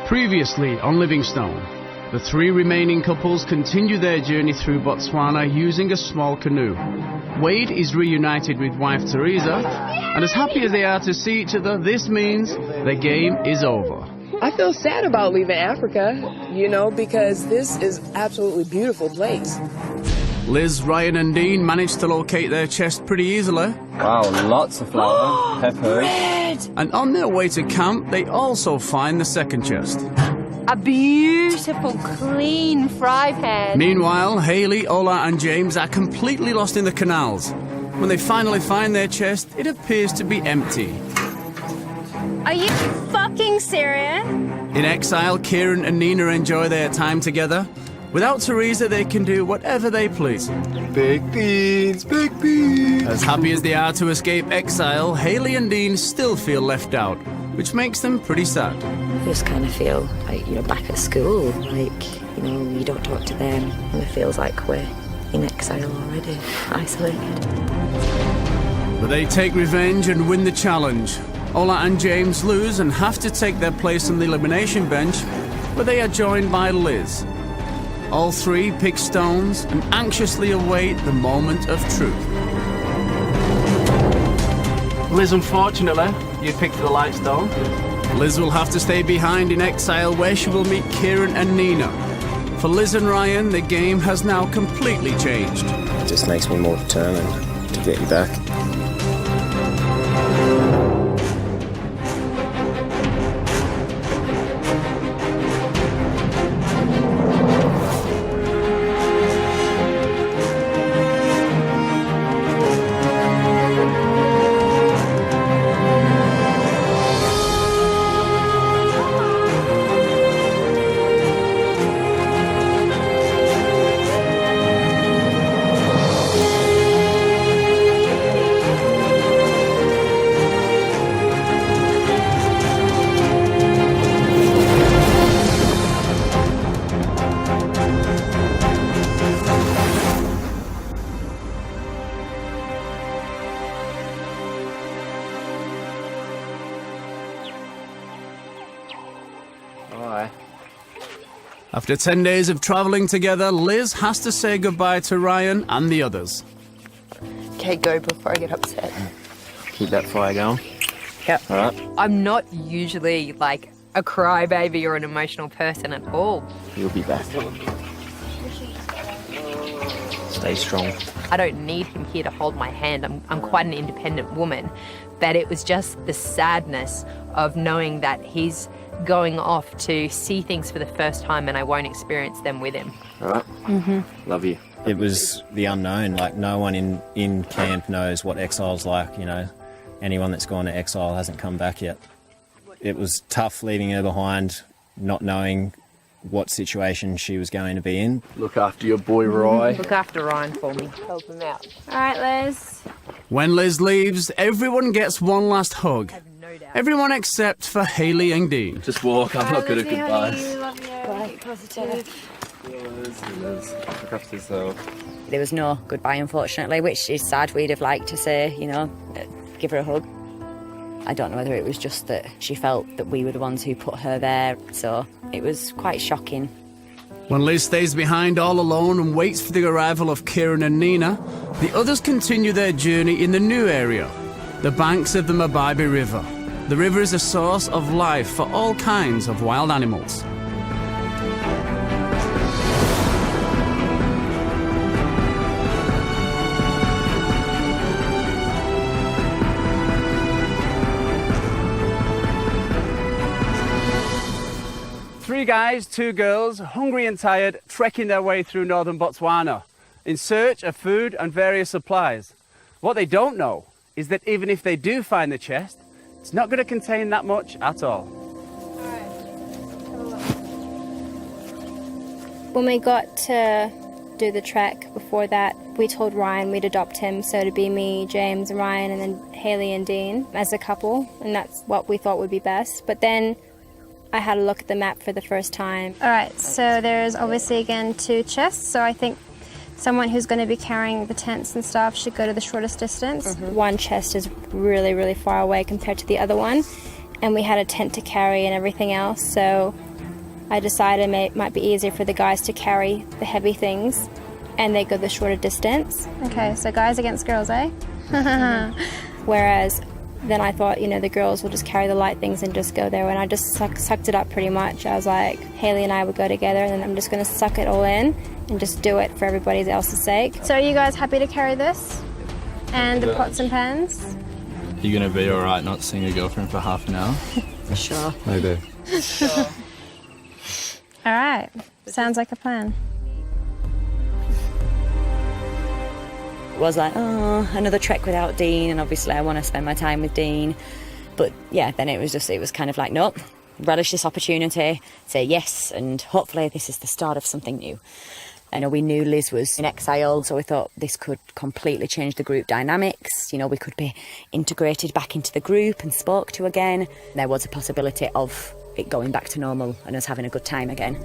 Previously on Livingstone, the three remaining couples continue their journey through Botswana using a small canoe. Wade is reunited with wife Teresa, and as happy as they are to see each other, this means the game is over. I feel sad about leaving Africa, because this is absolutely beautiful place. Liz, Ryan and Dean managed to locate their chest pretty easily. Wow, lots of flour, peppers. And on their way to camp, they also find the second chest. A beautiful, clean fry pan. Meanwhile, Hayley, Ola and James are completely lost in the canals. When they finally find their chest, it appears to be empty. Are you fucking serious? In exile, Kieren and Nina enjoy their time together. Without Teresa, they can do whatever they please. Big beans, big beans. As happy as they are to escape exile, Hayley and Dean still feel left out, which makes them pretty sad. I just kind of feel like, back at school, you don't talk to them, and it feels like we're in exile already, isolated. But they take revenge and win the challenge. Ola and James lose and have to take their place on the elimination bench, but they are joined by Liz. All three pick stones and anxiously await the moment of truth. Liz, unfortunately, you picked the light stone. Liz will have to stay behind in exile where she will meet Kieren and Nina. For Liz and Ryan, the game has now completely changed. It just makes me more determined to get you back. After 10 days of travelling together, Liz has to say goodbye to Ryan and the others. Okay, go before I get upset. Keep that fire going. Yep. All right. I'm not usually like a crybaby or an emotional person at all. You'll be back. Stay strong. I don't need him here to hold my hand. I'm quite an independent woman. But it was just the sadness of knowing that he's going off to see things for the first time and I won't experience them with him. All right. Mm-hmm. Love you. It was the unknown. Like, no one in camp knows what exile's like, Anyone that's gone to exile hasn't come back yet. It was tough leaving her behind, not knowing what situation she was going to be in. Look after your boy, Ryan. Look after Ryan for me. Help him out. All right, Liz. When Liz leaves, everyone gets one last hug. No doubt. Everyone except for Hayley and Dean. Just walk. I'm not good at goodbyes. Love you. Right. Positive. Look after yourself. There was no goodbye, unfortunately, which is sad. We'd have liked to say, give her a hug. I don't know whether it was just that she felt that we were the ones who put her there, so it was quite shocking. When Liz stays behind all alone and waits for the arrival of Kieren and Nina, the others continue their journey in the new area, the banks of the Mababe River. The river is a source of life for all kinds of wild animals. Three guys, two girls, hungry and tired, trekking their way through northern Botswana in search of food and various supplies. What they don't know is that even if they do find the chest, it's not going to contain that much at all. When we got to do the trek before that, we told Ryan we'd adopt him, so it'd be me, James, Ryan, and then Hayley and Dean as a couple, and that's what we thought would be best. But then I had a look at the map for the first time. All right, so there's obviously again 2 chests, so I think someone who's going to be carrying the tents and stuff should go to the shortest distance. One chest is really, really far away compared to the other one, and we had a tent to carry and everything else, so I decided it might be easier for the guys to carry the heavy things and they go the shorter distance. Okay, so guys against girls, eh? Whereas then I thought, you know, the girls will just carry the light things and just go there, and I just sucked it up pretty much. I was like, Haley and I would go together, and then I'm just going to suck it all in and just do it for everybody else's sake. So are you guys happy to carry this? And the pots and pans? Are you going to be alright not seeing your girlfriend for half an hour? For sure. Maybe. All right, sounds like a plan. It was like, oh, another trek without Dean, and obviously I want to spend my time with Dean. But yeah, then it was kind of like, nope, relish this opportunity, say yes, and hopefully this is the start of something new. I know we knew Liz was in exile, so we thought this could completely change the group dynamics. You know, we could be integrated back into the group and spoke to again. There was a possibility of it going back to normal and us having a good time again.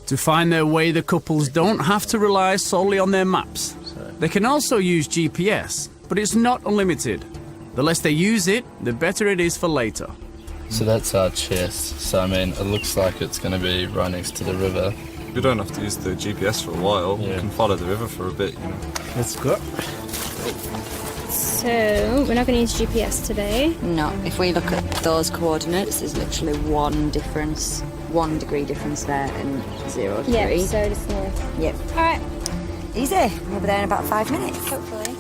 To find their way, the couples don't have to rely solely on their maps. They can also use GPS, but it's not unlimited. The less they use it, the better it is for later. So that's our chest. So I mean, it looks like it's going to be right next to the river. You don't have to use the GPS for a while. Yeah. You can follow the river for a bit, you know. Let's go. So we're not going to use GPS today. No, if we look at those coordinates, there's literally 1 degree difference there and 0 degree. Yeah, so just north. Yep. All right, Easy. We'll be there in about 5 minutes. hopefully.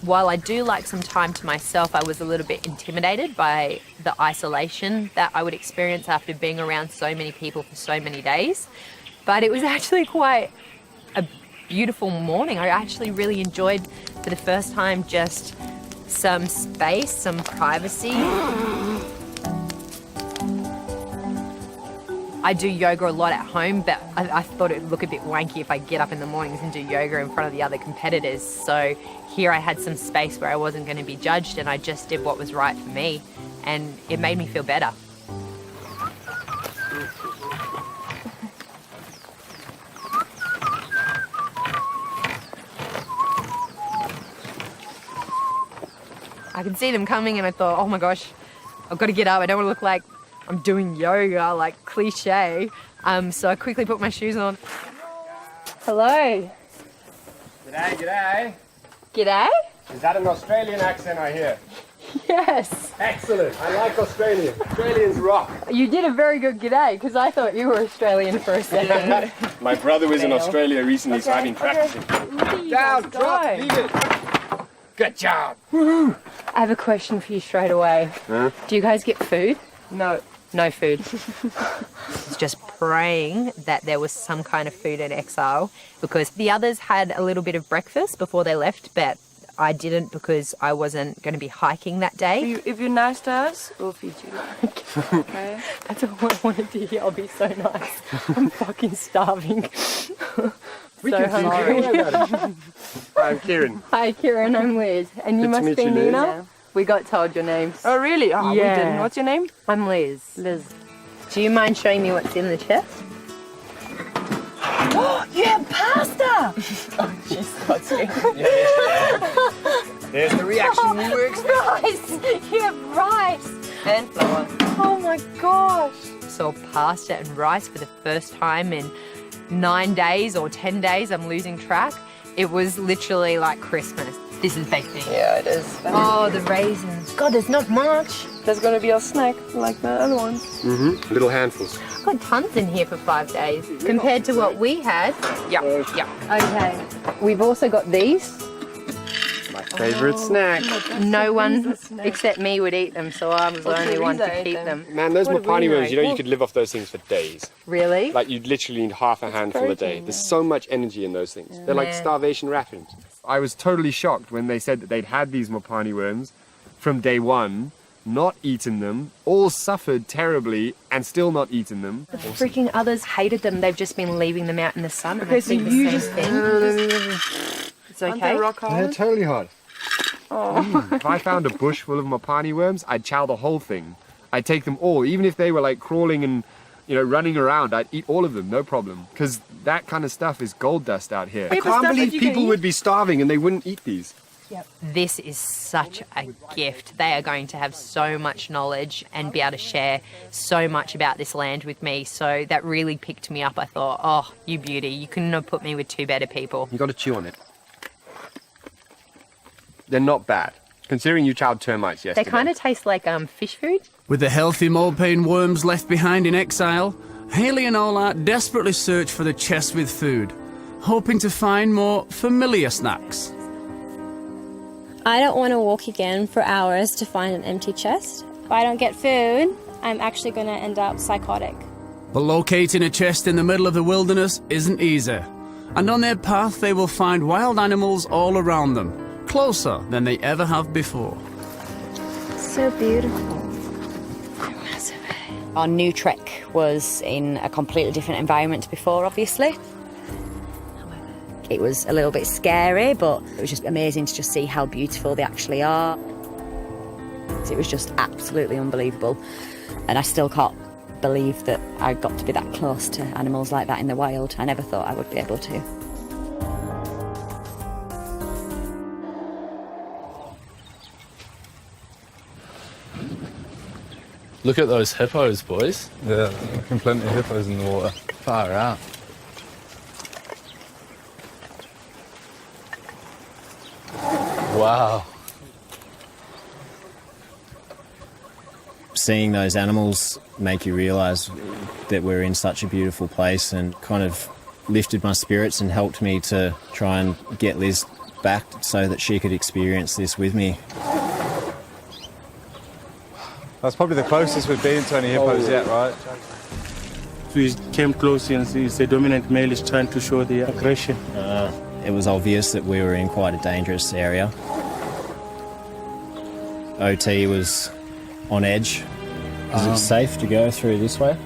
While I do like some time to myself, I was a little bit intimidated by the isolation that I would experience after being around so many people for so many days. But it was actually quite a beautiful morning. I actually really enjoyed, for the first time, just some space, some privacy. I do yoga a lot at home, but I thought it would look a bit wanky if I get up in the mornings and do yoga in front of the other competitors. So here I had some space where I wasn't going to be judged, and I just did what was right for me, and it made me feel better. I could see them coming and I thought, oh my gosh, I've got to get up. I don't want to look like I'm doing yoga, like cliche. So I quickly put my shoes on. Hello. G'day. G'day? Is that an Australian accent I hear? Yes. Excellent. I like Australian. Australians rock. You did a very good g'day, because I thought you were Australian for a second. My brother was in Australia recently, so I've been practicing. Down, drop, leave it. Good job. I have a question for you straight away. Huh? Do you guys get food? No. No food. I was just praying that there was some kind of food in exile, because the others had a little bit of breakfast before they left, but I didn't because I wasn't going to be hiking that day. If you're nice to us, we'll feed you. Okay? That's all I wanted to hear. I'll be so nice. I'm fucking starving. We so can hungry. I'm Kieren. Hi, Kieren. I'm Liz. And you Good to must meet be you, Liz. Nina? Yeah. We got told your names. Oh, really? Oh, Yeah. we didn't. What's your name? I'm Liz. Liz. Do you mind showing me what's in the chest? You have pasta! There's the reaction we were expecting. Rice! You have rice! And flour. Oh my gosh! So pasta and rice for the first time in 9 days or 10 days, I'm losing track. It was literally like Christmas. This is baked in. Yeah, it is. Oh, the raisins. God, there's not much. There's gonna be a snack like the other ones. Mm-hmm. Little handfuls. I've got tons in here for 5 days compared to what we had. Yeah. Okay. We've also got these. My favourite snack. No one except me would eat them, so I was the only one to keep them. Man, those What do we Mopani worms, like? you know you could live off those things for days. Really? Like you'd literally need half a handful a day. There's so much energy in those things. They're like Man. starvation rations. I was totally shocked when they said that they'd had these Mopani worms from day one, not eaten them, all suffered terribly and still not eaten them. The freaking others hated them. They've just been leaving them out in the sun. Okay, so you just thing. It's okay. They're totally hot. If I found a bush full of Mopani worms, I'd chow the whole thing. I'd take them all, even if they were like crawling and, you know, running around. I'd eat all of them, no problem. Because that kind of stuff is gold dust out here. I can't believe people would be starving and they wouldn't eat these. This is such a gift. They are going to have so much knowledge and be able to share so much about this land with me. So that really picked me up. I thought, oh, you beauty. You couldn't have put me with two better people. You got to chew on it. They're not bad, considering you chowed termites yesterday. They kind of taste like fish food. With the healthy Mababe worms left behind in exile, Haley and Ola desperately search for the chest with food, hoping to find more familiar snacks. I don't want to walk again for hours to find an empty chest. If I don't get food, I'm actually going to end up psychotic. But locating a chest in the middle of the wilderness isn't easy. And on their path, they will find wild animals all around them, closer than they ever have before. So beautiful. Our new trek was in a completely different environment to before, obviously. It was a little bit scary, but it was just amazing to just see how beautiful they actually are. It was just absolutely unbelievable. And I still can't believe that I got to be that close to animals like that in the wild. I never thought I would be able to. Look at those hippos, boys. Yeah, plenty of hippos in the water. Far out. Wow. Seeing those animals make you realise that we're in such a beautiful place and kind of lifted my spirits and helped me to try and get Liz back so that she could experience this with me. That's probably the closest we've been to any hippos yet, right? We came close and the dominant male is trying to show the aggression. It was obvious that we were in quite a dangerous area. OT was on edge. Is it safe to go through this way?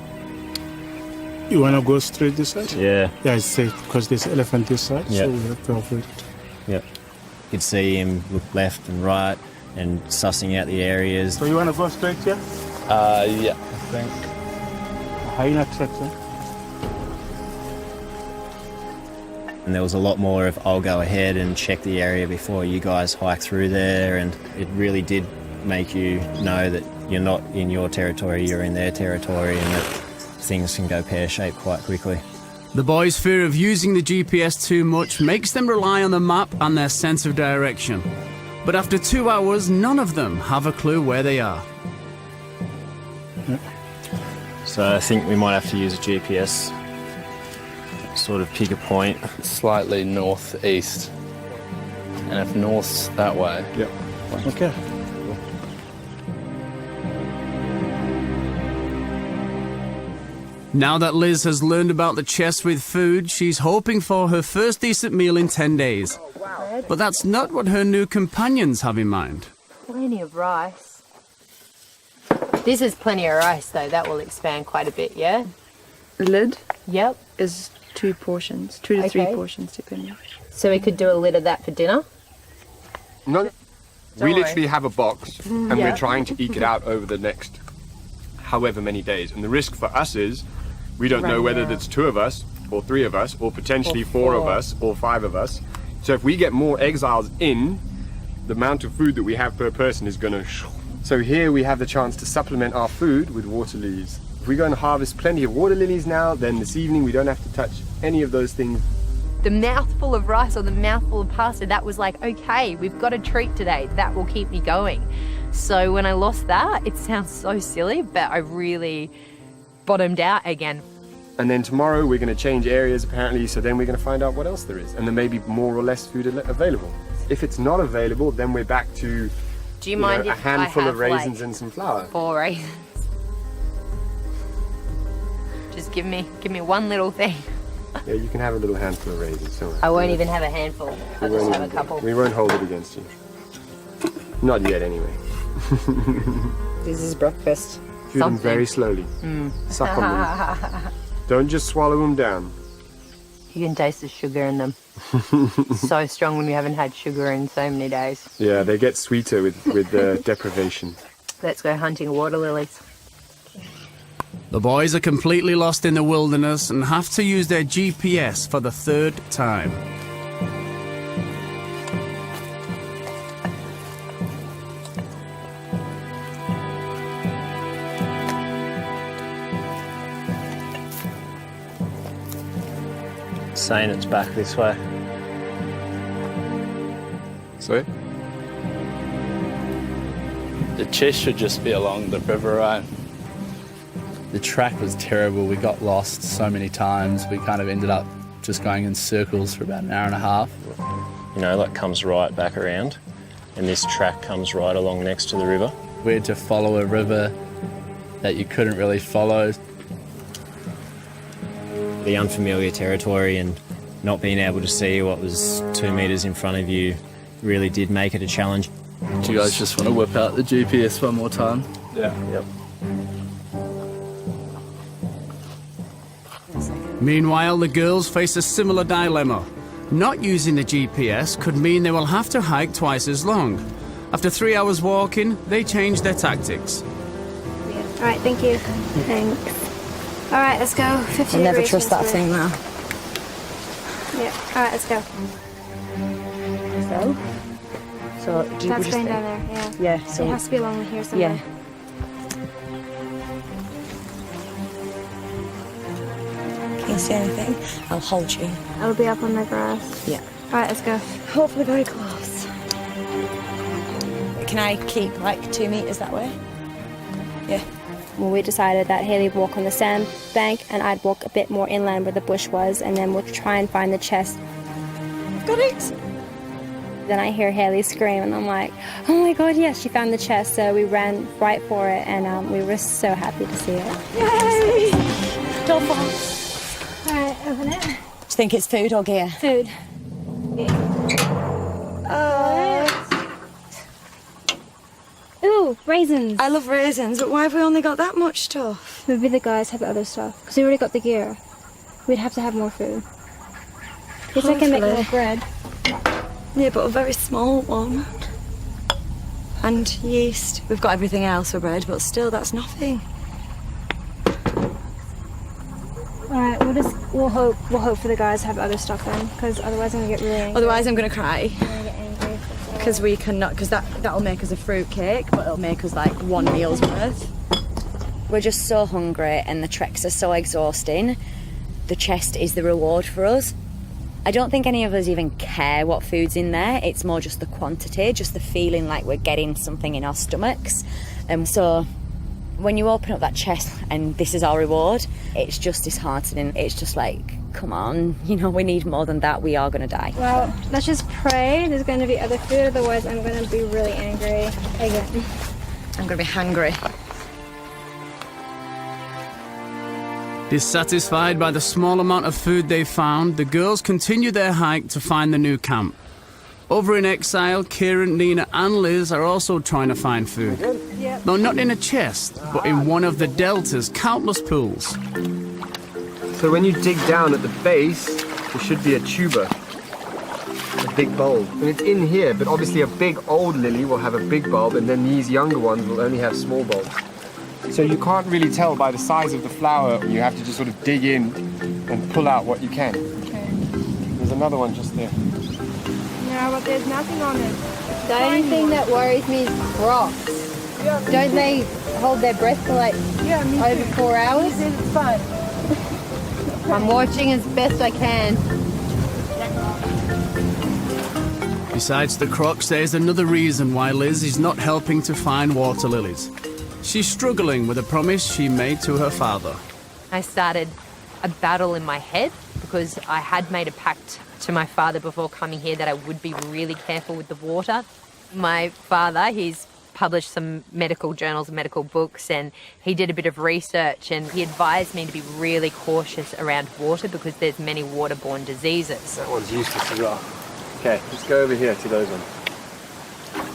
You want to go straight this side? Yeah. Yeah, it's safe because there's elephant this side, Yep. so we have to avoid it. Yep. You could see him look left and right and sussing out the areas. So you want to go straight here? Yeah, I think. Hyena tracks, huh? And there was a lot more of I'll go ahead and check the area before you guys hike through there, and it really did make you know that you're not in your territory, you're in their territory, and that things can go pear-shaped quite quickly. The boys' fear of using the GPS too much makes them rely on the map and their sense of direction. But after 2 hours, none of them have a clue where they are. So I think we might have to use a GPS, sort of pick a point. Slightly northeast. And if north's that way. Yep. Okay. Now that Liz has learned about the chest with food, she's hoping for her first decent meal in 10 days. But that's not what her new companions have in mind. Plenty of rice. This is plenty of rice, though. That will expand quite a bit, yeah? Lid Yep. is 2 portions, 2 to 3 Okay. portions depending. So we could do a lid of that for dinner? No, Don't we worry. literally have a box and Yeah. we're trying to eke it out over the next however many days. And the risk for us is we don't know whether there's 2 of us or 3 of us or potentially 4 of us or 5 of us. So if we get more exiles in, the amount of food that we have per person is going to... So here we have the chance to supplement our food with water lilies. If we go and harvest plenty of water lilies now, then this evening we don't have to touch any of those things. The mouthful of rice or the mouthful of pasta, that was like, okay, we've got a treat today. That will keep me going. So when I lost that, it sounds so silly, but I really bottomed out again. And then tomorrow we're going to change areas apparently, so then we're going to find out what else there is. And there may be more or less food available. If it's not available, then we're back to Do you mind a if handful I have of raisins like and some flour. 4 raisins? Just give me one little thing. Yeah, you can have a little handful of raisins. Don't worry. I won't even have a handful. I'll We just won't have a even- couple. We won't hold it against you. Not yet, anyway. This is breakfast. Chew them very slowly. Suck on them. Don't just swallow them down. You can taste the sugar in them. So strong when you haven't had sugar in so many days. Yeah, they get sweeter with deprivation. Let's go hunting water lilies. The boys are completely lost in the wilderness and have to use their GPS for the 3rd time. Saying it's back this way. Sorry? The chest should just be along the river, right? The track was terrible. We got lost so many times. We kind of ended up just going in circles for about an hour and a half. You know, like comes right back around, and this track comes right along next to the river. We had to follow a river that you couldn't really follow. The unfamiliar territory and not being able to see what was 2 metres in front of you really did make it a challenge. Do you guys just want to whip out the GPS one more time? Yeah. Yep. Meanwhile, the girls face a similar dilemma. Not using the GPS could mean they will have to hike twice as long. After 3 hours walking, they change their tactics. All right, thank you. Thanks. All right, let's go. 50 I'll never degrees trust that into thing it. now. Yeah. All right, let's go. So do you That's just going think- down there. Yeah. Yeah, so It has to be along here somewhere. yeah. Can you see anything? I'll hold you. It'll be up on the grass. Yeah. All right, let's go. Hopefully very close. Can I keep like 2 meters that way? Yeah. Well, we decided that Haley would walk on the sand bank and I'd walk a bit more inland where the bush was, and then we'll try and find the chest. Got it. Then I hear Haley scream and I'm like, oh my God, yes, she found the chest. So we ran right for it and we were so happy to see it. Yay! Don't fall. All right, open it. Do you think it's food or gear? Food. Ooh, raisins. I love raisins, but why have we only got that much stuff? Maybe the guys have other stuff. Because we already got the gear. We'd have to have more food. Guess I can make more bread. Yeah, but a very small one. And yeast. We've got everything else for bread, but still, that's nothing. All right, we'll hope for the guys to have other stuff then, because otherwise I'm gonna get really angry. Otherwise, I'm gonna cry. I'm gonna get angry. Because we cannot, because that'll make us a fruit cake, but it'll make us like 1 meal's worth. We're just so hungry and the treks are so exhausting. The chest is the reward for us. I don't think any of us even care what food's in there. It's more just the quantity, just the feeling like we're getting something in our stomachs. So when you open up that chest and this is our reward, it's just disheartening. It's just like, come on, you know, we need more than that. We are going to die. Well, let's just pray there's going to be other food, otherwise I'm going to be really angry again. I'm going to be hungry. Dissatisfied by the small amount of food they found, the girls continue their hike to find the new camp. Over in exile, Kieren, Nina and Liz are also trying to find food. Yep. Though not in a chest, but in one of the delta's countless pools. So when you dig down at the base, there should be a tuber, a big bulb. And it's in here, but obviously a big old lily will have a big bulb, and then these younger ones will only have small bulbs. So you can't really tell by the size of the flower. You have to just sort of dig in and pull out what you can. Okay. There's another one just there. Yeah, but there's nothing on it. The only thing that worries me is frogs. Don't they hold their breath for like over 4 hours? It's fun. I'm watching as best I can. Besides the crocs, there's another reason why Liz is not helping to find water lilies. She's struggling with a promise she made to her father. I started a battle in my head because I had made a pact to my father before coming here that I would be really careful with the water. My father, he's published some medical journals and medical books, and he did a bit of research and he advised me to be really cautious around water because there's many waterborne diseases. That one's useless as well. Okay, let's go over here to those ones.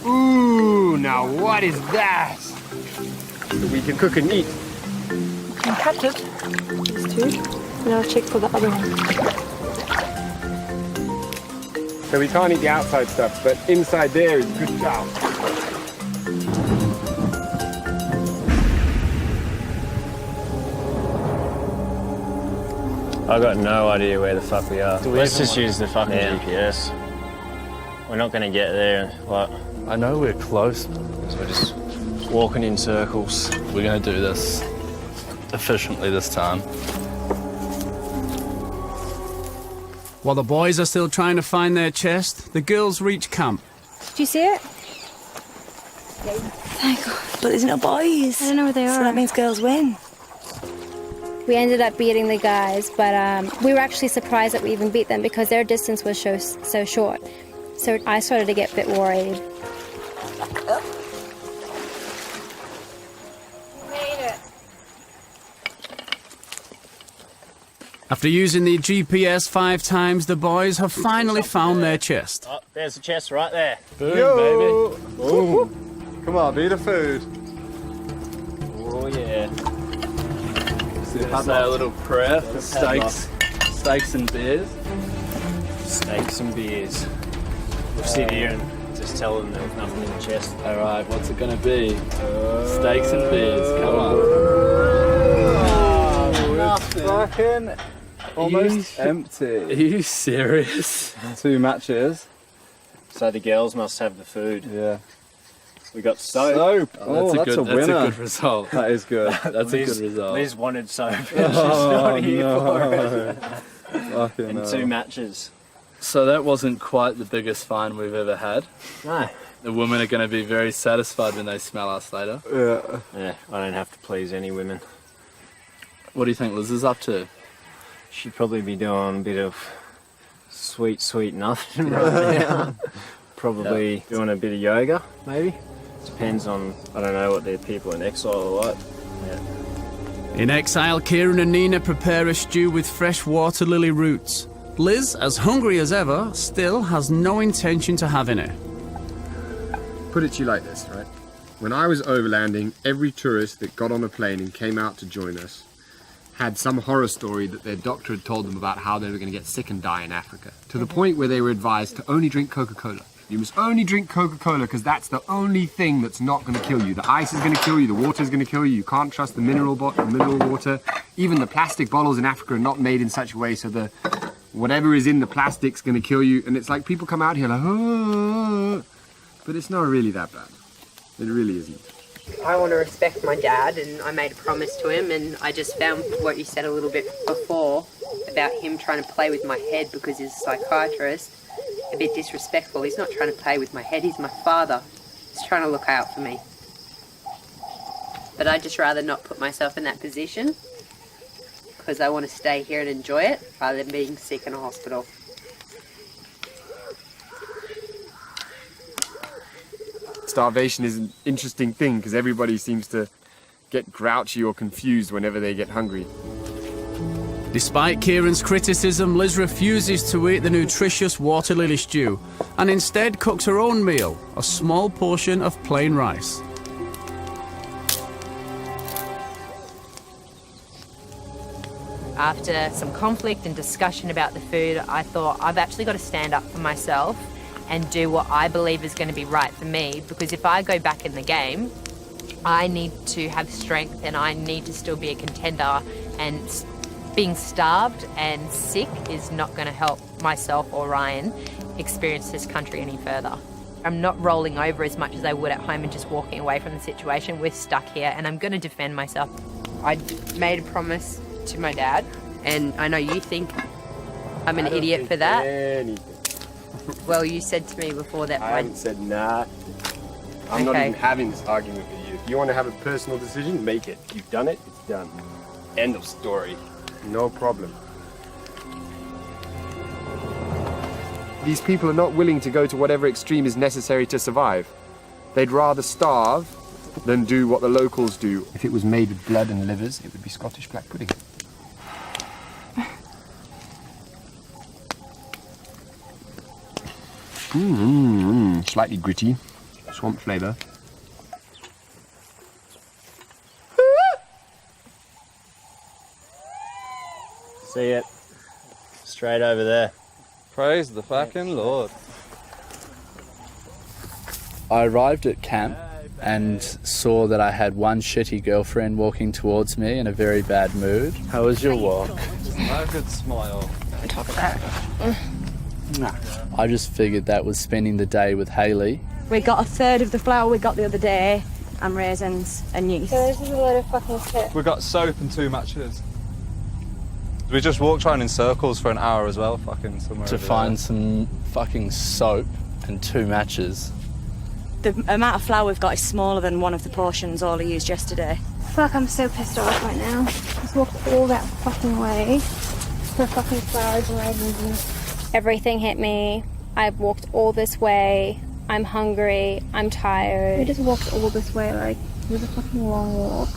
Ooh, now what is that? that we can cook and eat. I cut it. There's two. And I'll check for the other one. So we can't eat the outside stuff, but inside there is good chow. I've got no idea where the fuck we are. Let's just use the fucking GPS. We're not going to get there. Like, I know we're close. So we're just walking in circles. We're going to do this efficiently this time. While the boys are still trying to find their chest, the girls reach camp. Did you see it? Thank God. But there's no boys. I don't know where they are. So that means girls win. We ended up beating the guys, but we were actually surprised that we even beat them because their distance was so short. So I started to get a bit worried. After using the GPS 5 times, the boys have finally found their chest. Oh, there's the chest right there. Boom, Yo! baby. Boom. Come on, be the food. Oh, yeah. Say a little prayer for steaks and beers. Steaks and beers. We'll sit here and just tell them there was nothing in the chest. All right, what's it going to be? Steaks and beers, come on. Fucking almost empty. Are you serious? 2 matches. So the girls must have the food. Yeah. We got soap. Oh, that's a winner. That's a good result. That is good. That's a good result. Liz wanted soap. She's Oh, not here for it. Fucking And hell. 2 matches. So that wasn't quite the biggest find we've ever had. No. The women are going to be very satisfied when they smell us later. Yeah. Yeah, I don't have to please any women. What do you think Liz is up to? She'd probably be doing a bit of sweet nothing right now. Probably doing a bit of yoga, maybe. Depends on, I don't know what the people in exile are like. Yeah. In exile, Kieren and Nina prepare a stew with fresh water lily roots. Liz, as hungry as ever, still has no intention to having it. Put it to you like this, right? When I was overlanding, every tourist that got on a plane and came out to join us had some horror story that their doctor had told them about how they were going to get sick and die in Africa, to the point where they were advised to only drink Coca-Cola. You must only drink Coca-Cola because that's the only thing that's not going to kill you. The ice is going to kill you, the water is going to kill you, you can't trust the mineral water. Even the plastic bottles in Africa are not made in such a way so the whatever is in the plastic's going to kill you. And it's like people come out here like, oh, but it's not really that bad. It really isn't. I want to respect my dad, and I made a promise to him, and I just found what you said a little bit before about him trying to play with my head because he's a psychiatrist a bit disrespectful. He's not trying to play with my head, he's my father. He's trying to look out for me. But I'd just rather not put myself in that position because I want to stay here and enjoy it rather than being sick in a hospital. Starvation is an interesting thing because everybody seems to get grouchy or confused whenever they get hungry. Despite Kieren's criticism, Liz refuses to eat the nutritious water lily stew and instead cooks her own meal, a small portion of plain rice. After some conflict and discussion about the food, I thought I've actually got to stand up for myself and do what I believe is going to be right for me, because if I go back in the game, I need to have strength and I need to still be a contender, and being starved and sick is not going to help myself or Ryan experience this country any further. I'm not rolling over as much as I would at home and just walking away from the situation. We're stuck here and I'm going to defend myself. I made a promise to my dad, and I know you think I'm an idiot for that. Anything. Well, you said to me before that I haven't said nah. I'm not Okay. even having this argument with you. If you want to have a personal decision, make it. You've done it, it's done. End of story. No problem. These people are not willing to go to whatever extreme is necessary to survive. They'd rather starve than do what the locals do. If it was made with blood and livers, it would be Scottish black pudding. Slightly gritty, swamp flavour. See it. Straight over there. Praise the fucking Lord. I arrived at camp and saw that I had one shitty girlfriend walking towards me in a very bad mood. How was your walk? No good smile. On top of that. I just figured that was spending the day with Hayley. We got a third of the flour we got the other day, and raisins and yeast. So this is a load of fucking shit. We got soap and 2 matches. We just walked around in circles for an hour as well, fucking somewhere. To find some fucking soap and 2 matches. The amount of flour we've got is smaller than one of the portions all I used yesterday. Fuck, I'm so pissed off right now. Just walked all that fucking way for fucking flowers and raisins and everything hit me. I've walked all this way. I'm hungry. I'm tired. We just walked all this way, like, it was a fucking long walk.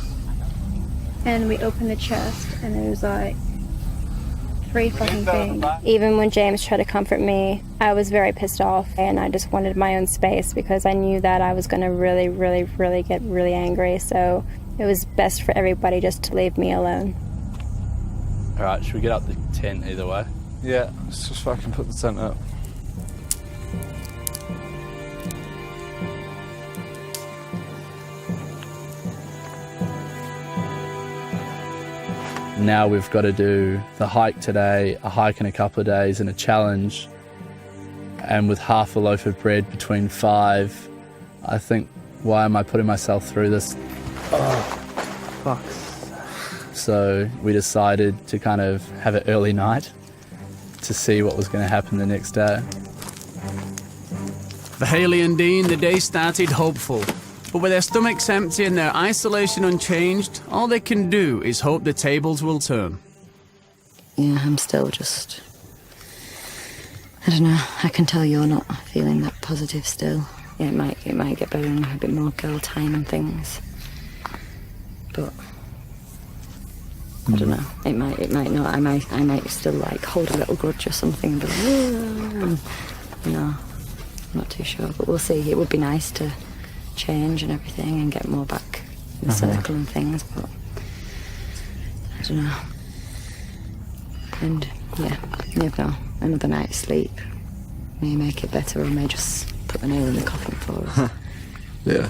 And we opened the chest, and it was like 3 fucking things. Even when James tried to comfort me, I was very pissed off, and I just wanted my own space because I knew that I was going to really, really, really get really angry. So it was best for everybody just to leave me alone. All right, should we get up the tent either way? Yeah, let's just fucking put the tent up. Now we've got to do the hike today, a hike in a couple of days, and a challenge. And with half a loaf of bread between 5, I think, why am I putting myself through this? Oh, fuck. So we decided to kind of have an early night to see what was going to happen the next day. For Hayley and Dean, the day started hopeful. But with their stomachs empty and their isolation unchanged, all they can do is hope the tables will turn. Yeah, I'm still just... I don't know, I can tell you're not feeling that positive still. Yeah, it might get better and a bit more girl time and things. But... I don't know, it might not. I might still, like, hold a little grudge or something, but... you know, I'm not too sure, but we'll see. It would be nice to change and everything and get more back in the circle and things, but I don't know. And yeah, you never know, another night's sleep may make it better or may just put the nail in the coffin for us. Yeah.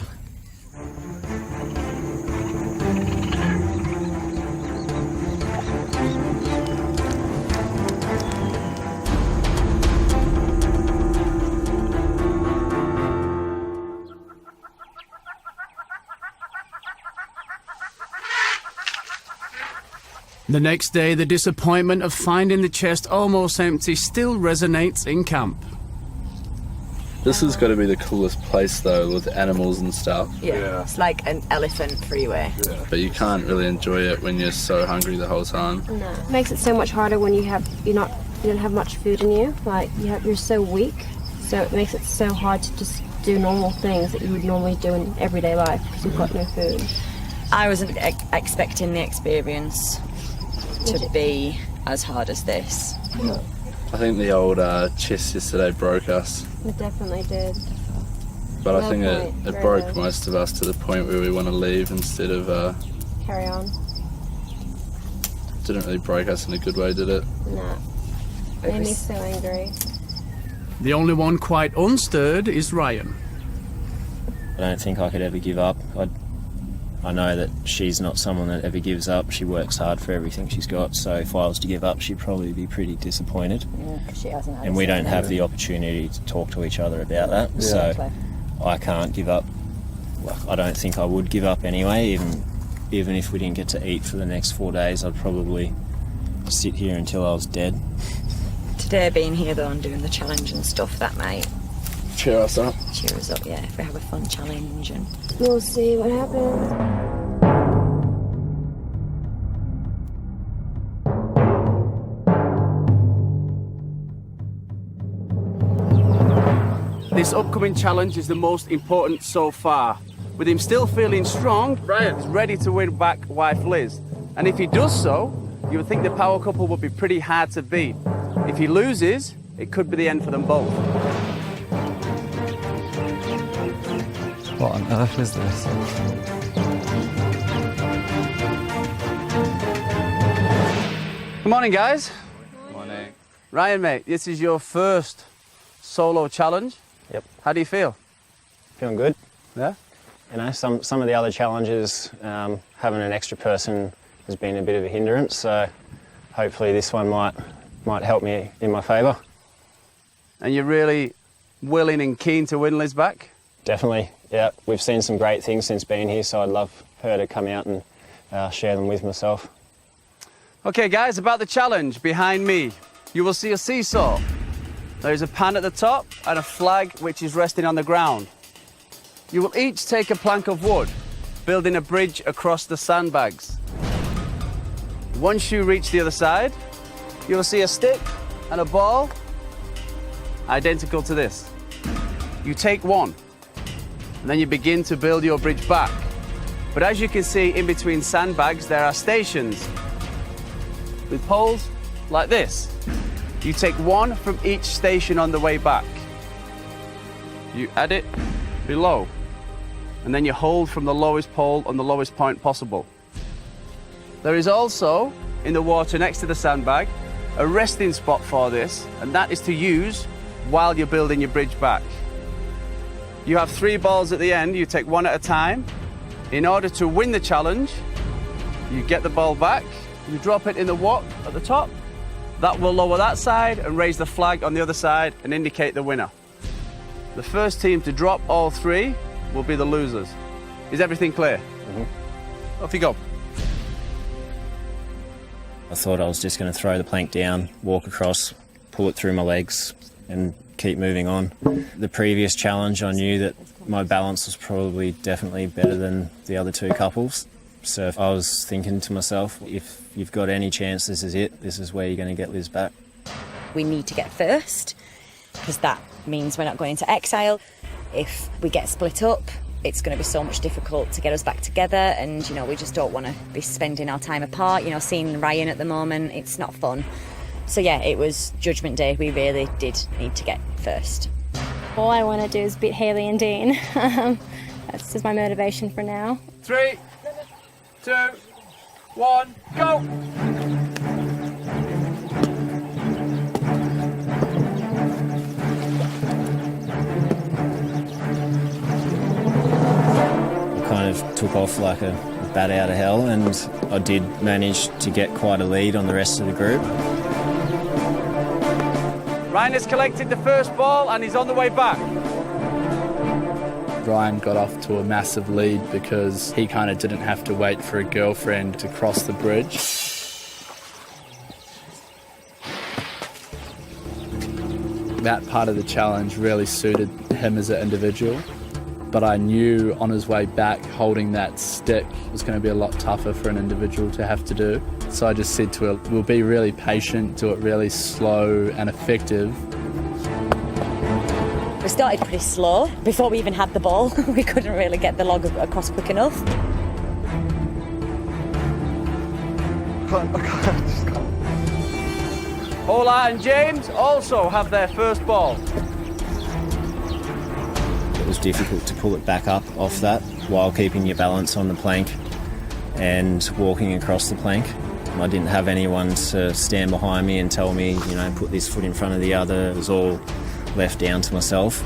The next day, the disappointment of finding the chest almost empty still resonates in camp. This has got to be the coolest place, though, with animals and stuff. Yeah, it's like an elephant freeway. Yeah. But you can't really enjoy it when you're so hungry the whole time. No. It makes it so much harder when you don't have much food in you. Like, you're so weak, so it makes it so hard to just do normal things that you would normally do in everyday life because you've got no food. I wasn't expecting the experience to be as hard as this. I think the old chest yesterday broke us. It definitely did. But I think it broke most of us to the point where we want to leave instead of... carry on. Didn't really break us in a good way, did it? No. Made me so angry. The only one quite unstirred is Ryan. I don't think I could ever give up. I know that she's not someone that ever gives up. She works hard for everything she's got, so if I was to give up, she'd probably be pretty disappointed. Yeah, she hasn't had and we don't have the opportunity to talk to each other about that, so I can't give up. Well, I don't think I would give up anyway, even if we didn't get to eat for the next 4 days, I'd probably sit here until I was dead. Today being here though and doing the challenge and stuff, that might cheer us up. Cheer us up, yeah, if we have a fun challenge. And we'll see what happens. This upcoming challenge is the most important so far. With him still feeling strong, Ryan's ready to win back wife Liz. And if he does so, you would think the power couple would be pretty hard to beat. If he loses, it could be the end for them both. What on earth is this? Good morning, guys. Morning. Ryan, mate, this is your first solo challenge. Yep. How do you feel? Feeling good. Yeah? You know, some of the other challenges, having an extra person has been a bit of a hindrance, so hopefully this one might help me in my favour. And you're really willing and keen to win Liz back? Definitely, yeah. We've seen some great things since being here, so I'd love her to come out and share them with myself. Okay, guys, about the challenge. Behind me, you will see a seesaw. There is a pan at the top and a flag which is resting on the ground. You will each take a plank of wood, building a bridge across the sandbags. Once you reach the other side, you will see a stick and a ball identical to this. You take one, and then you begin to build your bridge back. But as you can see, in between sandbags, there are stations with poles like this. You take one from each station on the way back. You add it below, and then you hold from the lowest pole on the lowest point possible. There is also, in the water next to the sandbag, a resting spot for this, and that is to use while you're building your bridge back. You have 3 balls at the end, you take one at a time. In order to win the challenge, you get the ball back, you drop it in the wok at the top. That will lower that side and raise the flag on the other side and indicate the winner. The first team to drop all 3 will be the losers. Is everything clear? Mm-hmm. Off you go. I thought I was just going to throw the plank down, walk across, pull it through my legs and keep moving on. The previous challenge, I knew that my balance was probably definitely better than the other 2 couples. So I was thinking to myself, if you've got any chance, this is it. This is where you're going to get Liz back. We need to get first, because that means we're not going into exile. If we get split up, it's going to be so much difficult to get us back together, and, you know, we just don't want to be spending our time apart. You know, seeing Ryan at the moment, it's not fun. So yeah, it was Judgment Day. We really did need to get first. All I want to do is beat Hayley and Dean. That's just my motivation for now. 3, 2, 1, go! Kind of took off like a bat out of hell, and I did manage to get quite a lead on the rest of the group. Ryan has collected the first ball and he's on the way back. Ryan got off to a massive lead because he kind of didn't have to wait for a girlfriend to cross the bridge. That part of the challenge really suited him as an individual, but I knew on his way back holding that stick was going to be a lot tougher for an individual to have to do. So I just said to her, we'll be really patient, do it really slow and effective. We started pretty slow. Before we even had the ball, we couldn't really get the log across quick enough. I can't. Ola and James also have their first ball. It was difficult to pull it back up off that while keeping your balance on the plank and walking across the plank. I didn't have anyone to stand behind me and tell me, you know, put this foot in front of the other. It was all left down to myself.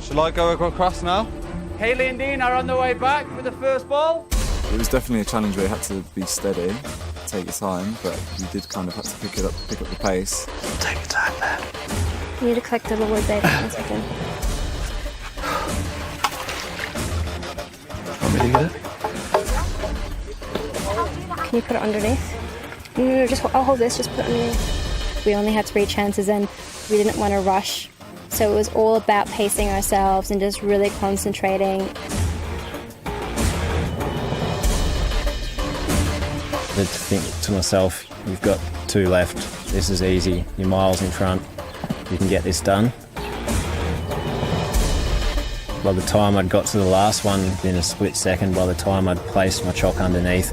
Shall I go across now? Hayley and Dean are on the way back with the first ball. It was definitely a challenge where you had to be steady, take your time, but you did kind of have to pick up the pace. Take your time, man. You need to collect the wood, baby. 1 second. Want me to get it? Can you put it underneath? No, just I'll hold this, just put it underneath. We only had 3 chances and we didn't want to rush. So it was all about pacing ourselves and just really concentrating. I did think to myself, you've got 2 left. This is easy. You're miles in front. You can get this done. By the time I'd got to the last one, in a split second, by the time I'd placed my chock underneath,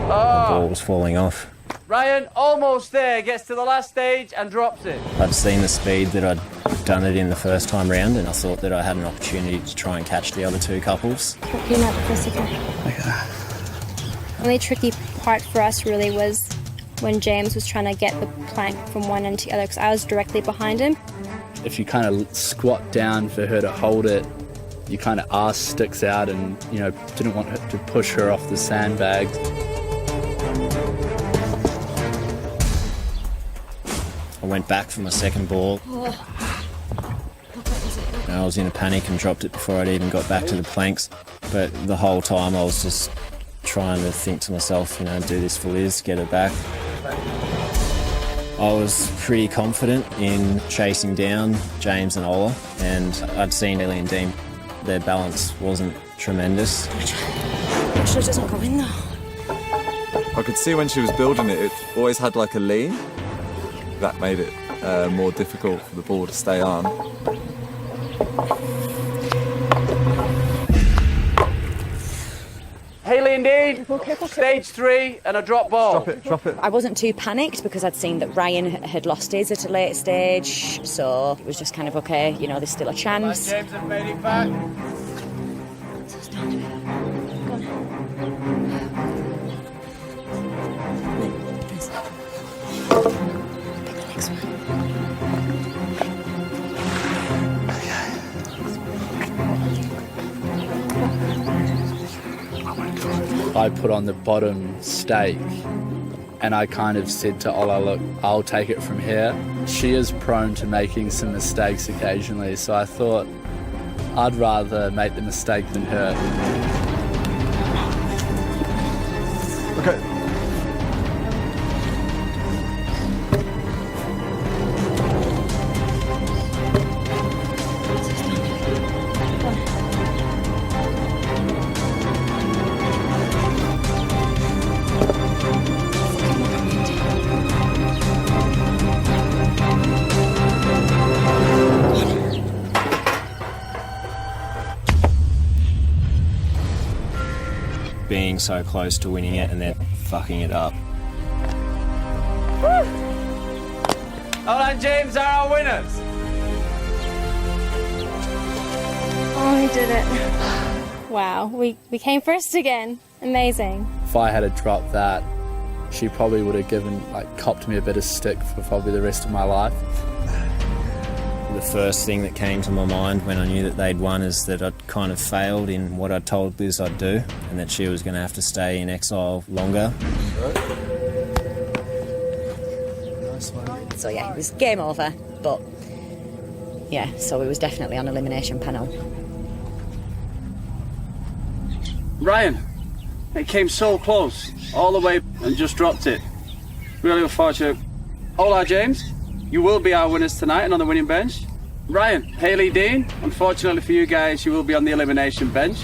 the ball was falling off. Ryan, almost there, gets to the last stage and drops it. I'd seen the speed that I'd done it in the first time round, and I thought that I had an opportunity to try and catch the other 2 couples. You're not the first, okay? Look at that. only tricky part for us really was when James was trying to get the plank from one end to the other, because I was directly behind him. If you kind of squat down for her to hold it, your kind of arse sticks out and, you know, didn't want her to push her off the sandbags. I went back for my second ball. I was in a panic and dropped it before I'd even got back to the planks. But the whole time I was just trying to think to myself, you know, do this for Liz, get her back. I was pretty confident in chasing down James and Ola, and I'd seen Ellie and Dean. Their balance wasn't tremendous. Make sure it doesn't go in though. I could see when she was building it, it always had like a lean. That made it more difficult for the ball to stay on. Haley and Dean, stage 3 and a drop ball. Drop it. I wasn't too panicked because I'd seen that Ryan had lost his at a late stage, so it was just kind of okay, you know, there's still a chance. James have made it back. I put on the bottom stake and I kind of said to Ola, look, I'll take it from here. She is prone to making some mistakes occasionally, so I thought I'd rather make the mistake than her. Okay. Being so close to winning it and then fucking it up. Ola and James are our winners. Oh, we did it. Wow, we came first again. Amazing. If I had dropped that, she probably would have copped me a bit of stick for probably the rest of my life. The first thing that came to my mind when I knew that they'd won is that I'd kind of failed in what I told Liz I'd do, and that she was going to have to stay in exile longer. So yeah, it was game over, but yeah, so it was definitely on elimination panel. Ryan, it came so close, all the way and just dropped it. Really unfortunate. Ola, James, you will be our winners tonight and on the winning bench. Ryan, Haley, Dean, unfortunately for you guys, you will be on the elimination bench.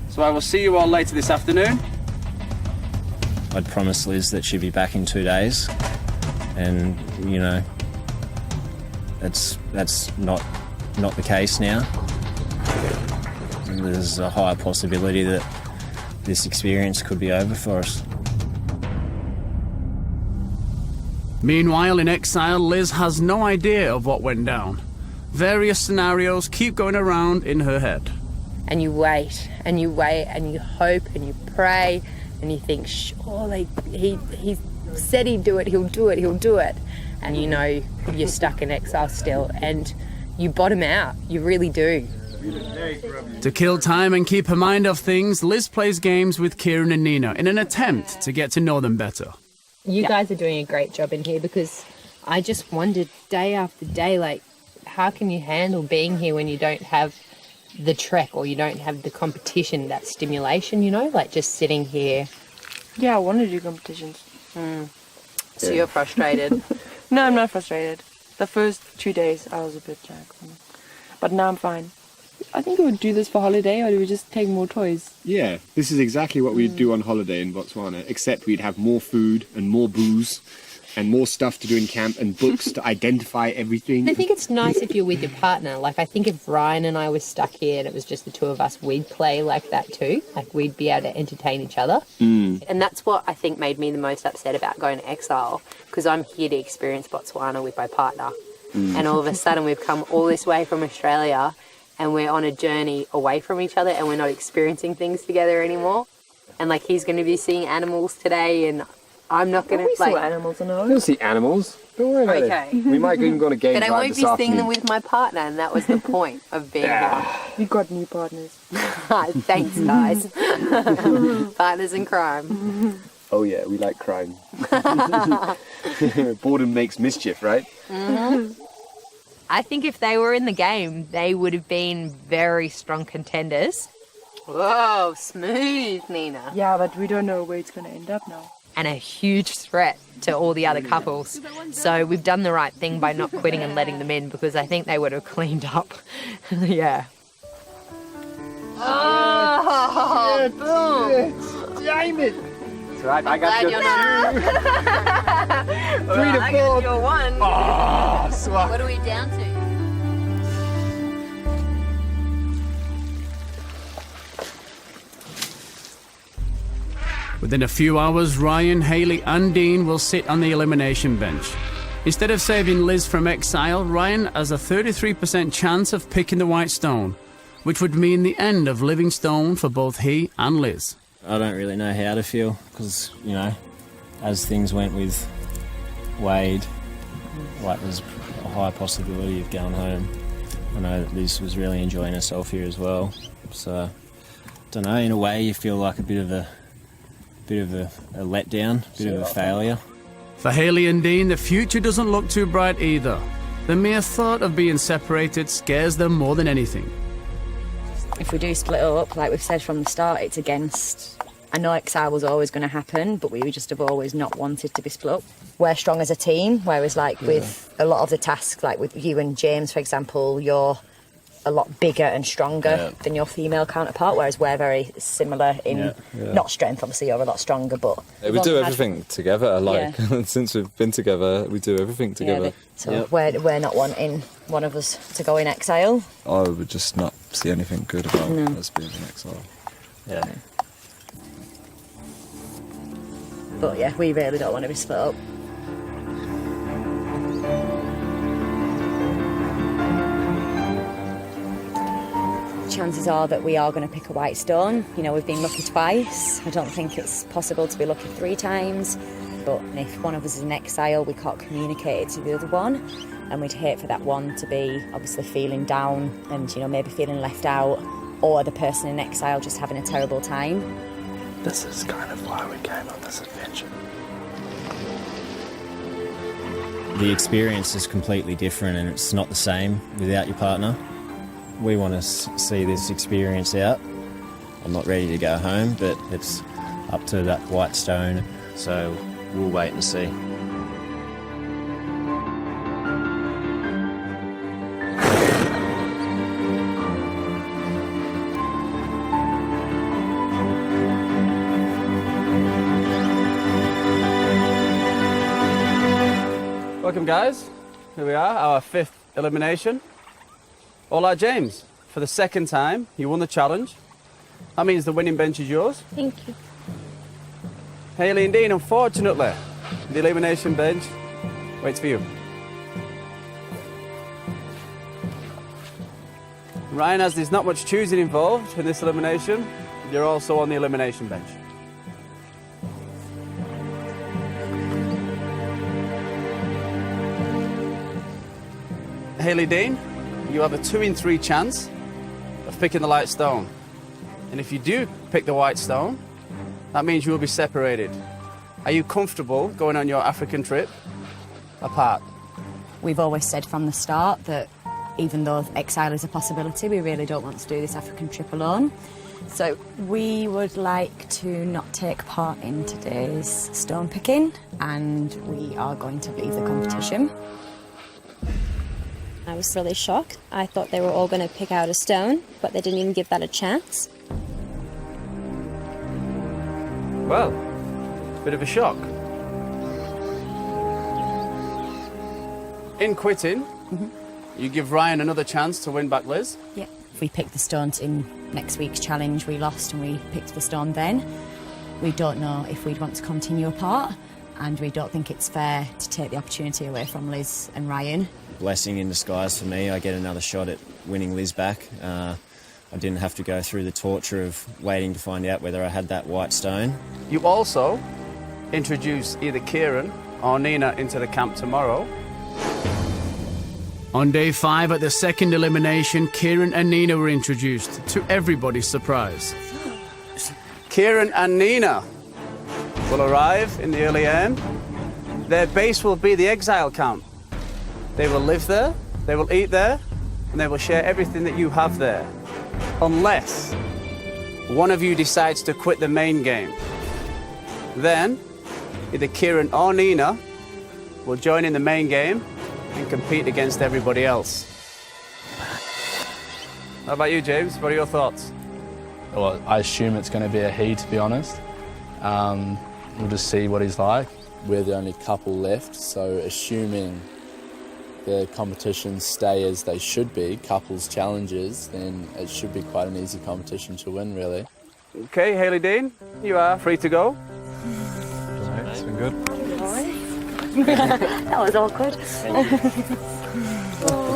So I will see you all later this afternoon. I'd promised Liz that she'd be back in 2 days, and you know, that's not the case now. There's a higher possibility that this experience could be over for us. Meanwhile, in exile, Liz has no idea of what went down. Various scenarios keep going around in her head. And you wait, and you wait, and you hope, and you pray, and you think, surely he said he'd do it, he'll do it, he'll do it. And you know you're stuck in exile still, and you bottom out, you really do. To kill time and keep her mind off things, Liz plays games with Kieren and Nina in an attempt to get to know them better. You guys are doing a great job in here, because I just wondered day after day, like, how can you handle being here when you don't have the trek or you don't have the competition, that stimulation, you know, like just sitting here. Yeah, I want to do competitions. So you're frustrated? No, I'm not frustrated. The first 2 days I was a bit jacked, but now I'm fine. I think we would do this for holiday, or do we just take more toys? Yeah, this is exactly what we'd do on holiday in Botswana, except we'd have more food and more booze and more stuff to do in camp and books to identify everything. I think it's nice if you're with your partner. Like, I think if Ryan and I were stuck here and it was just the two of us, we'd play like that too. Like, we'd be able to entertain each other. And that's what I think made me the most upset about going to exile, because I'm here to experience Botswana with my partner. And all of a sudden we've come all this way from Australia and we're on a journey away from each other and we're not experiencing things together anymore. and like he's going to be seeing animals today, and I'm not going to We like. saw animals, I know. You'll see animals. Don't worry about Okay. it. We might even go on a game But I drive won't this be seeing afternoon. them with my partner, and that was the point of being here. We got new partners. Thanks, guys. Partners in crime. Oh yeah, we like crime. Boredom makes mischief, right? I think if they were in the game, they would have been very strong contenders. Whoa, smooth, Nina. Yeah, but we don't know where it's going to end up now. And a huge threat to all the other couples. So we've done the right thing by not quitting and letting them in, because I think they would have cleaned up. Yeah. Oh, boom. Damn it! It's right, I got Glad you. you're not. 3 to 4. I got your one. Oh, swat. What are we down to? Within a few hours, Ryan, Haley and Dean will sit on the elimination bench. Instead of saving Liz from exile, Ryan has a 33% chance of picking the white stone, which would mean the end of Living Stone for both he and Liz. I don't really know how to feel because, you know, as things went with Wade, like there's a high possibility of going home. I know that Liz was really enjoying herself here as well. So, don't know, in a way you feel like a bit of a letdown, a bit of a failure. For Haley and Dean, the future doesn't look too bright either. The mere thought of being separated scares them more than anything. If we do split up, like we've said from the start, it's against... I know exile was always going to happen, but we just have always not wanted to be split up. We're strong as a team, whereas like with a lot of the tasks, like with you and James, for example, you're a lot bigger and stronger than your female counterpart, whereas we're very similar in not strength. Obviously, you're a lot stronger, but we do everything together. Like since we've been together, we do everything together. So we're not wanting one of us to go in exile. I would just not see anything good about us being in exile. Yeah. But yeah, we really don't want to be split up. Chances are that we are going to pick a white stone. You know, we've been lucky twice. I don't think it's possible to be lucky 3 times. But if one of us is in exile, we can't communicate it to the other one. And we'd hate for that one to be obviously feeling down and, you know, maybe feeling left out, or the person in exile just having a terrible time. This is kind of why we came on this adventure. The experience is completely different and it's not the same without your partner. We want to see this experience out. I'm not ready to go home, but it's up to that white stone, so we'll wait and see. Welcome, guys. Here we are, our 5th elimination. Hola, James. For the 2nd time, you won the challenge. That means the winning bench is yours. Thank you. Haley and Dean, unfortunately, the elimination bench waits for you. Ryan, as there's not much choosing involved in this elimination, you're also on the elimination bench. Haley Dean, you have a 2 in 3 chance of picking the light stone. And if you do pick the white stone, that means you will be separated. Are you comfortable going on your African trip apart? We've always said from the start that even though exile is a possibility, we really don't want to do this African trip alone. So we would like to not take part in today's stone picking, and we are going to leave the competition. I was really shocked. I thought they were all going to pick out a stone, but they didn't even give that a chance. Well, bit of a shock. In quitting, you give Ryan another chance to win back Liz. Yeah. If we picked the stones in next week's challenge, we lost and we picked the stone then. We don't know if we'd want to continue apart, and we don't think it's fair to take the opportunity away from Liz and Ryan. Blessing in disguise for me. I get another shot at winning Liz back. I didn't have to go through the torture of waiting to find out whether I had that white stone. You also introduce either Kieren or Nina into the camp tomorrow. On day 5 at the second elimination, Kieren and Nina were introduced, to everybody's surprise. Kieren and Nina will arrive in the early AM. Their base will be the exile camp. They will live there, they will eat there, and they will share everything that you have there. Unless one of you decides to quit the main game. Then, either Kieren or Nina will join in the main game and compete against everybody else. How about you, James? What are your thoughts? Well, I assume it's going to be a he, to be honest. We'll just see what he's like. We're the only couple left, so assuming the competitions stay as they should be, couples challenges, then it should be quite an easy competition to win, really. Okay, Hayley Dean, you are free to go. It's been good. That was awkward.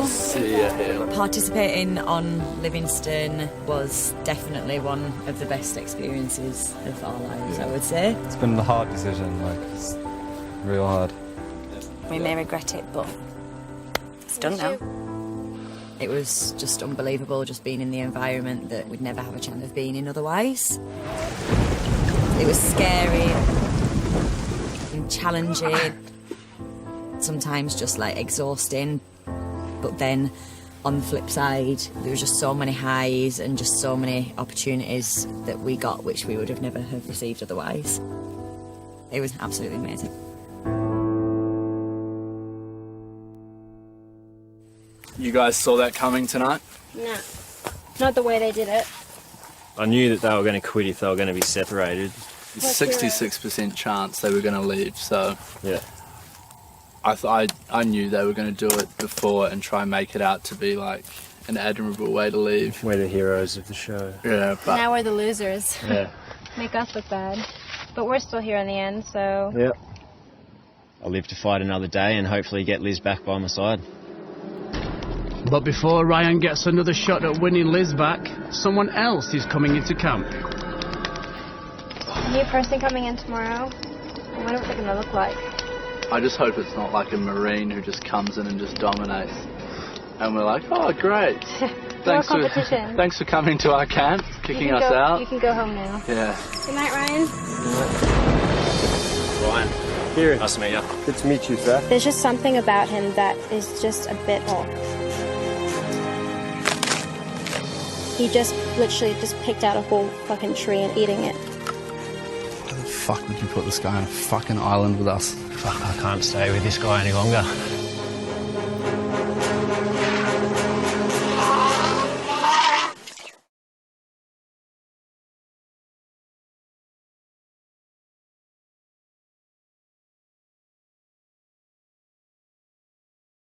See ya, Haley. Participating on Livingston was definitely one of the best experiences of our lives, I would say. It's been a hard decision, like, it's real hard. We may regret it, but it's done now. It was just unbelievable, just being in the environment that we'd never have a chance of being in otherwise. It was scary and challenging, sometimes just like exhausting, but then on the flip side, there was just so many highs and just so many opportunities that we got which we would have never have received otherwise. It was absolutely amazing. You guys saw that coming tonight? No, not the way they did it. I knew that they were going to quit if they were going to be separated. 66% chance they were going to leave, so Yeah. I knew they were going to do it before and try and make it out to be like an admirable way to leave. We're the heroes of the show. Yeah, but Now we're the losers. Yeah. Make us look bad. But we're still here in the end, so... Yep. I'll live to fight another day and hopefully get Liz back by my side. But before Ryan gets another shot at winning Liz back, someone else is coming into camp. New person coming in tomorrow. What are they going to look like? I just hope it's not like a Marine who just comes in and just dominates. And we're like, oh, great. competition. Thanks for coming to our camp, kicking us out. You can go home now. Yeah. Good night, Ryan. Ryan. Kieren. Nice to meet you. Good to meet you, sir. There's just something about him that is just a bit off. He just literally just picked out a whole fucking tree and eating it. Why the fuck would you put this guy on a fucking island with us? Fuck, I can't stay with this guy any longer.